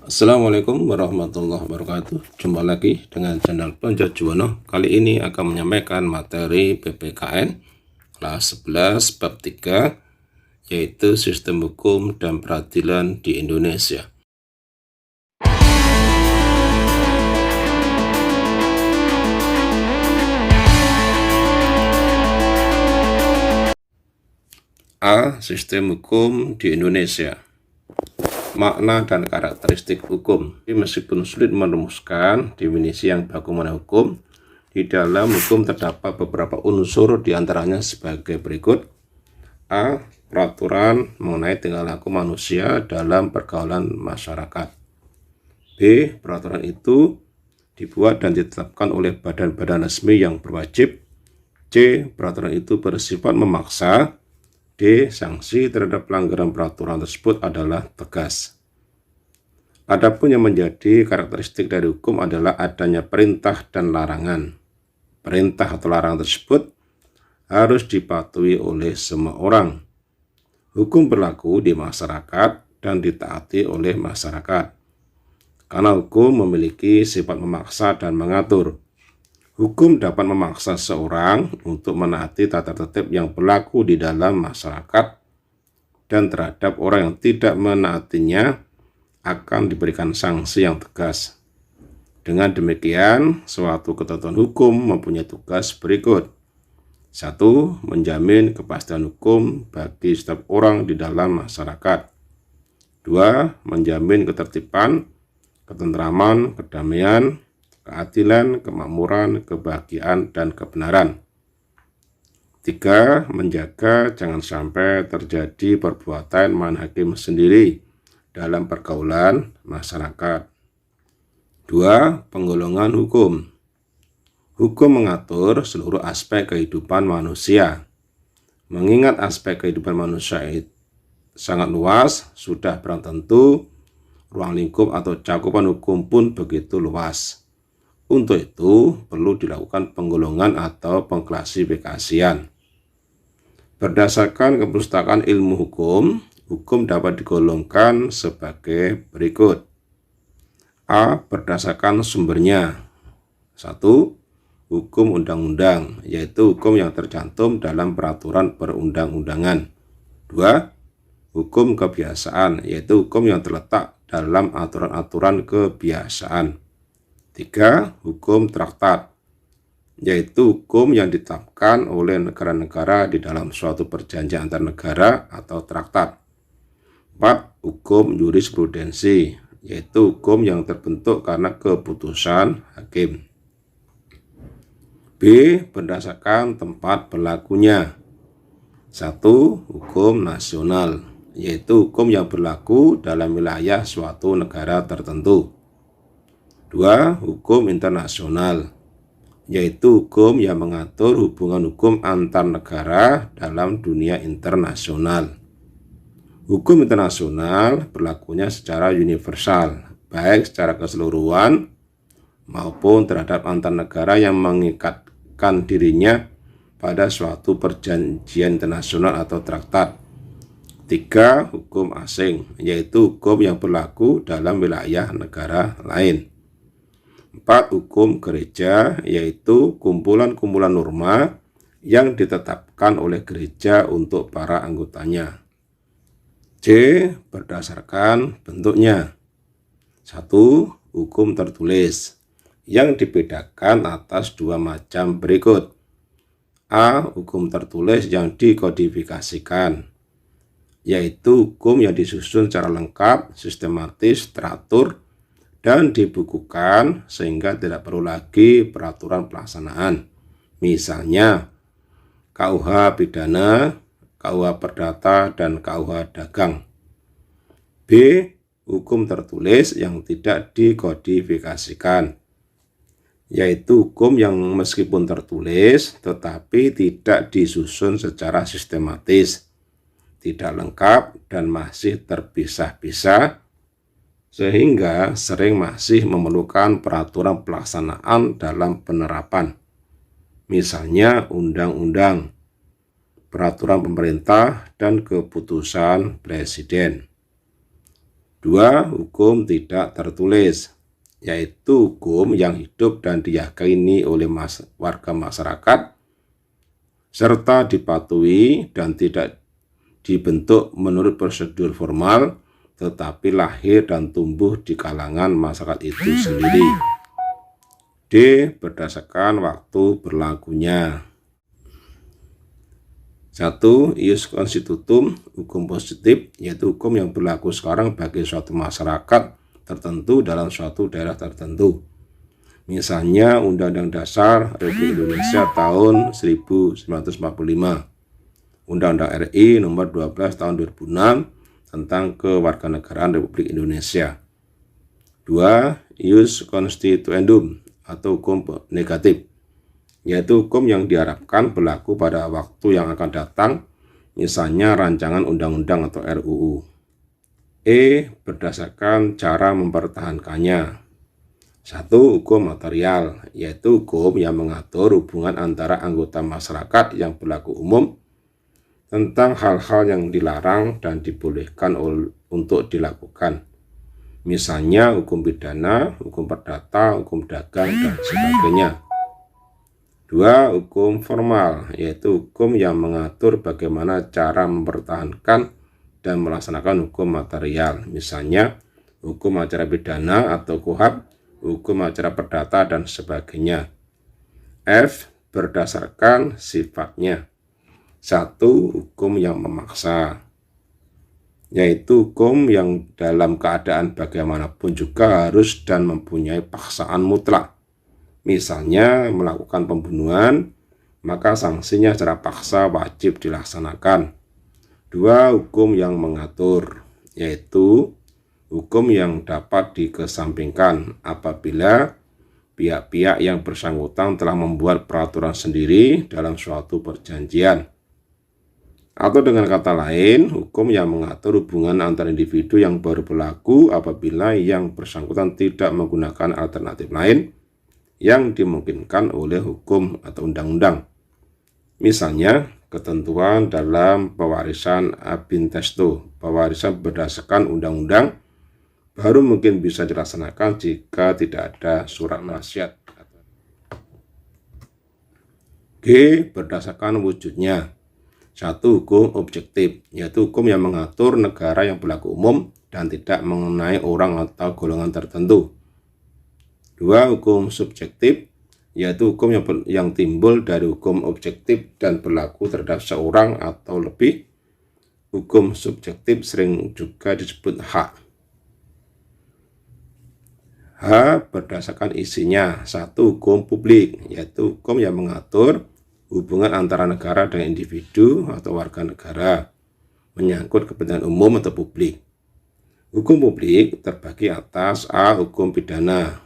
Assalamualaikum warahmatullahi wabarakatuh. Jumpa lagi dengan channel Plonjo Juwono. Kali ini akan menyampaikan materi PPKN kelas 11 bab 3, yaitu Sistem Hukum dan Peradilan di Indonesia. A. Sistem hukum di Indonesia. Makna dan karakteristik hukum. Meskipun sulit merumuskan definisi yang baku mengenai hukum, di dalam hukum terdapat beberapa unsur diantaranya sebagai berikut. A. Peraturan mengenai tingkah laku manusia dalam pergaulan masyarakat. B. Peraturan itu dibuat dan ditetapkan oleh badan-badan resmi yang berwajib. C. Peraturan itu bersifat memaksa. D. Sanksi terhadap pelanggaran peraturan tersebut adalah tegas. Adapun yang menjadi karakteristik dari hukum adalah adanya perintah dan larangan. Perintah atau larangan tersebut harus dipatuhi oleh semua orang. Hukum berlaku di masyarakat dan ditaati oleh masyarakat. Karena hukum memiliki sifat memaksa dan mengatur. Hukum dapat memaksa seorang untuk menaati tata tertib yang berlaku di dalam masyarakat, dan terhadap orang yang tidak menaatinya akan diberikan sanksi yang tegas. Dengan demikian, suatu ketentuan hukum mempunyai tugas berikut. 1. Menjamin kepastian hukum bagi setiap orang di dalam masyarakat. 2. Menjamin ketertiban, ketentraman, kedamaian, keadilan, kemakmuran, kebahagiaan, dan kebenaran. 3. Menjaga jangan sampai terjadi perbuatan main hakim sendiri dalam pergaulan masyarakat. 2. Penggolongan hukum. Hukum mengatur seluruh aspek kehidupan manusia. Mengingat aspek kehidupan manusia itu sangat luas, sudah barang tentu ruang lingkup atau cakupan hukum pun begitu luas. Untuk itu, perlu dilakukan penggolongan atau pengklasifikasian. Berdasarkan kepustakaan ilmu hukum, hukum dapat digolongkan sebagai berikut. A. Berdasarkan sumbernya. 1. Hukum undang-undang, yaitu hukum yang tercantum dalam peraturan perundang-undangan. 2. Hukum kebiasaan, yaitu hukum yang terletak dalam aturan-aturan kebiasaan. 3. Hukum traktat, yaitu hukum yang ditetapkan oleh negara-negara di dalam suatu perjanjian antar negara atau traktat. 4. Hukum jurisprudensi, yaitu hukum yang terbentuk karena keputusan hakim. B. Berdasarkan tempat berlakunya. 1. Hukum nasional, yaitu hukum yang berlaku dalam wilayah suatu negara tertentu. 2. Hukum internasional, yaitu hukum yang mengatur hubungan hukum antar negara dalam dunia internasional. Hukum internasional berlakunya secara universal, baik secara keseluruhan maupun terhadap antar negara yang mengikatkan dirinya pada suatu perjanjian internasional atau traktat. 3. Hukum asing, yaitu hukum yang berlaku dalam wilayah negara lain. 4. Hukum gereja, yaitu kumpulan-kumpulan norma yang ditetapkan oleh gereja untuk para anggotanya. C. Berdasarkan bentuknya. 1. Hukum tertulis, yang dibedakan atas dua macam berikut. A. Hukum tertulis yang dikodifikasikan, yaitu hukum yang disusun secara lengkap, sistematis, teratur, dan dibukukan sehingga tidak perlu lagi peraturan pelaksanaan. Misalnya KUH pidana, KUH perdata, dan KUH dagang. B. Hukum tertulis yang tidak dikodifikasikan, yaitu hukum yang meskipun tertulis tetapi tidak disusun secara sistematis, tidak lengkap, dan masih terpisah-pisah, sehingga sering masih memerlukan peraturan pelaksanaan dalam penerapan. Misalnya undang-undang, peraturan pemerintah, dan keputusan presiden. 2. Hukum tidak tertulis, yaitu hukum yang hidup dan diyakini oleh warga masyarakat serta dipatuhi dan tidak dibentuk menurut prosedur formal, tetapi lahir dan tumbuh di kalangan masyarakat itu sendiri. D. Berdasarkan waktu berlakunya. 1. Ius constitutum, hukum positif, yaitu hukum yang berlaku sekarang bagi suatu masyarakat tertentu dalam suatu daerah tertentu. Misalnya Undang-Undang Dasar Republik Indonesia tahun 1945, Undang-Undang RI nomor 12 tahun 2006 tentang kewarganegaraan Republik Indonesia. 2. Ius constituendum atau hukum negatif, yaitu hukum yang diharapkan berlaku pada waktu yang akan datang, misalnya rancangan undang-undang atau RUU. E. Berdasarkan cara mempertahankannya. 1. Hukum material, yaitu hukum yang mengatur hubungan antara anggota masyarakat yang berlaku umum tentang hal-hal yang dilarang dan dibolehkan untuk dilakukan. Misalnya hukum pidana, hukum perdata, hukum dagang, dan sebagainya. 2. Hukum formal, yaitu hukum yang mengatur bagaimana cara mempertahankan dan melaksanakan hukum material, misalnya hukum acara pidana atau KUHP, hukum acara perdata, dan sebagainya. F. Berdasarkan sifatnya. 1. Hukum yang memaksa, yaitu hukum yang dalam keadaan bagaimanapun juga harus dan mempunyai paksaan mutlak. Misalnya melakukan pembunuhan, maka sanksinya secara paksa wajib dilaksanakan. 2. Hukum yang mengatur, yaitu hukum yang dapat dikesampingkan apabila pihak-pihak yang bersangkutan telah membuat peraturan sendiri dalam suatu perjanjian. Atau dengan kata lain, hukum yang mengatur hubungan antar individu yang baru berlaku apabila yang bersangkutan tidak menggunakan alternatif lain yang dimungkinkan oleh hukum atau undang-undang. Misalnya, ketentuan dalam pewarisan ab intesto, pewarisan berdasarkan undang-undang, baru mungkin bisa dilaksanakan jika tidak ada surat wasiat. G. Berdasarkan wujudnya. 1. Hukum objektif, yaitu hukum yang mengatur negara yang berlaku umum dan tidak mengenai orang atau golongan tertentu. 2. Hukum subjektif, yaitu hukum yang timbul dari hukum objektif dan berlaku terhadap seorang atau lebih. Hukum subjektif sering juga disebut hak. H. Berdasarkan isinya. 1. Hukum publik, yaitu hukum yang mengatur hubungan antara negara dengan individu atau warga negara, menyangkut kepentingan umum atau publik. Hukum publik terbagi atas A. Hukum pidana,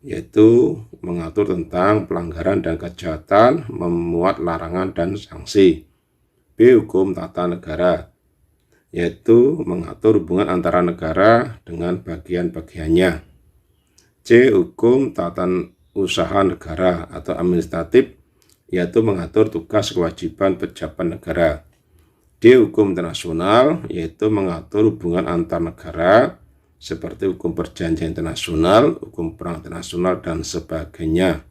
yaitu mengatur tentang pelanggaran dan kejahatan, memuat larangan dan sanksi. B. Hukum tata negara, yaitu mengatur hubungan antara negara dengan bagian-bagiannya. C. Hukum tata usaha negara atau administratif, yaitu mengatur tugas kewajiban pejabat negara. D. Hukum internasional, yaitu mengatur hubungan antar negara seperti hukum perjanjian internasional, hukum perang internasional, dan sebagainya.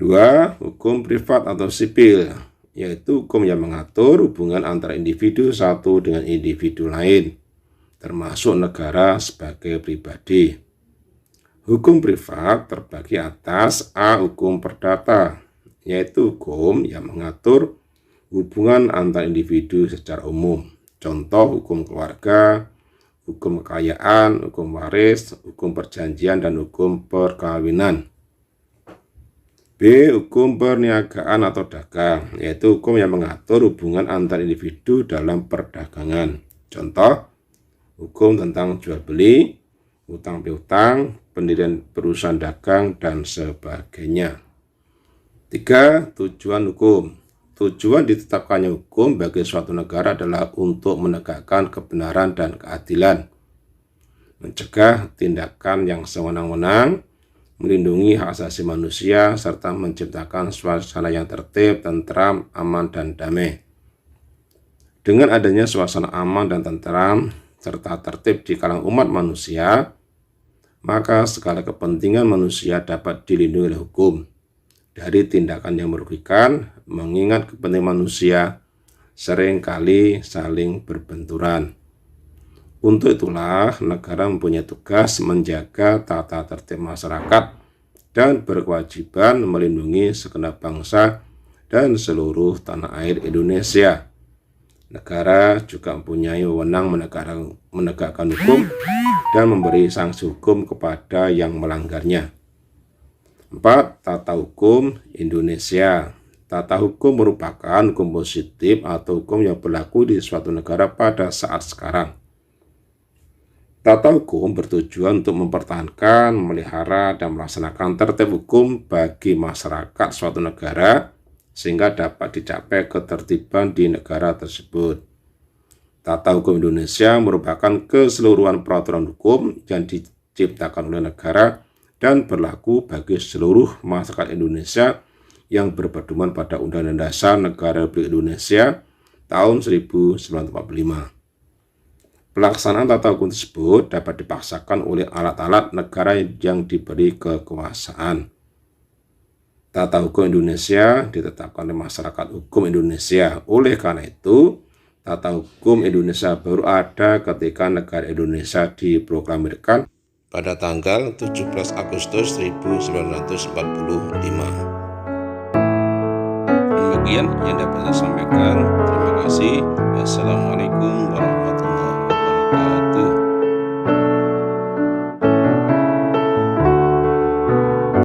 2. Hukum privat atau sipil, yaitu hukum yang mengatur hubungan antara individu satu dengan individu lain, termasuk negara sebagai pribadi. Hukum privat terbagi atas A. Hukum perdata, yaitu hukum yang mengatur hubungan antar individu secara umum, contoh hukum keluarga, hukum kekayaan, hukum waris, hukum perjanjian, dan hukum perkawinan. B. Hukum perniagaan atau dagang, yaitu hukum yang mengatur hubungan antar individu dalam perdagangan, contoh hukum tentang jual beli, utang piutang, pendirian perusahaan dagang, dan sebagainya. 3. Tujuan hukum. Tujuan ditetapkannya hukum bagi suatu negara adalah untuk menegakkan kebenaran dan keadilan, mencegah tindakan yang sewenang-wenang, melindungi hak asasi manusia, serta menciptakan suasana yang tertib, tentram, aman, dan damai. Dengan adanya suasana aman dan tentram, serta tertib di kalangan umat manusia, maka segala kepentingan manusia dapat dilindungi oleh hukum dari tindakan yang merugikan, mengingat kepentingan manusia seringkali saling berbenturan. Untuk itulah, negara mempunyai tugas menjaga tata tertib masyarakat dan berkewajiban melindungi segenap bangsa dan seluruh tanah air Indonesia. Negara juga mempunyai wewenang menegakkan hukum dan memberi sanksi hukum kepada yang melanggarnya. 4. Tata hukum Indonesia. Tata hukum merupakan hukum positif atau hukum yang berlaku di suatu negara pada saat sekarang. Tata hukum bertujuan untuk mempertahankan, memelihara, dan melaksanakan tertib hukum bagi masyarakat suatu negara sehingga dapat dicapai ketertiban di negara tersebut. Tata hukum Indonesia merupakan keseluruhan peraturan hukum yang diciptakan oleh negara dan berlaku bagi seluruh masyarakat Indonesia yang berpedoman pada Undang-Undang Dasar Negara Republik Indonesia tahun 1945. Pelaksanaan tata hukum tersebut dapat dipaksakan oleh alat-alat negara yang diberi kekuasaan. Tata hukum Indonesia ditetapkan oleh masyarakat hukum Indonesia. Oleh karena itu, tata hukum Indonesia baru ada ketika negara Indonesia diproklamirkan pada tanggal 17 Agustus 1945. Demikian yang dapat saya sampaikan. Terima kasih. Wassalamualaikum warahmatullahi wabarakatuh.